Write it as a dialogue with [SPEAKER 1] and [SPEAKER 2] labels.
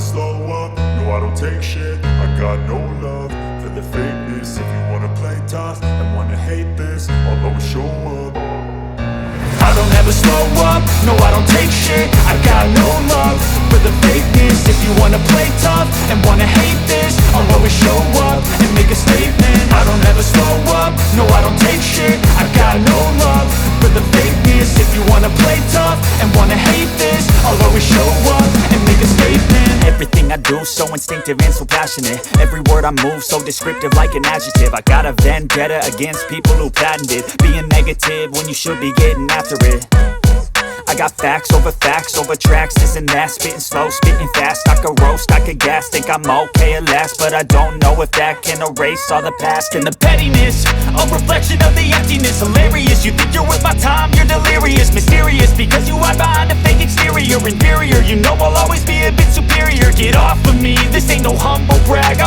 [SPEAKER 1] slow up, no I don't take shit. I got no love for the fakeness. If you wanna play tough and wanna hate this, I'll always show up.
[SPEAKER 2] I don't ever slow up, no I don't take shit. I got no love for the fakeness. If you wanna play tough and wanna hate this, I'll always show up and make a statement. I don't ever slow up, no I don't take shit. I got no love for the fakeness. If you wanna play tough and wanna hate this, I'll always show up and make a statement.
[SPEAKER 3] Everything I do so instinctive and so passionate. Every word I move so descriptive like an adjective. I got a vendetta against people who patented being negative when you should be getting after it. I got facts over tracks, this and that. Spitting slow, spitting fast. I could roast, I could gas. Think I'm okay at last, but I don't know if that can erase all the past. And the pettiness, a reflection of the emptiness. Hilarious, you think you're worth my time, you're delirious. Mysterious, because you hide behind a fake exterior. Inferior, you know I'll always be a bit superior. Get off of me, this ain't no humble brag.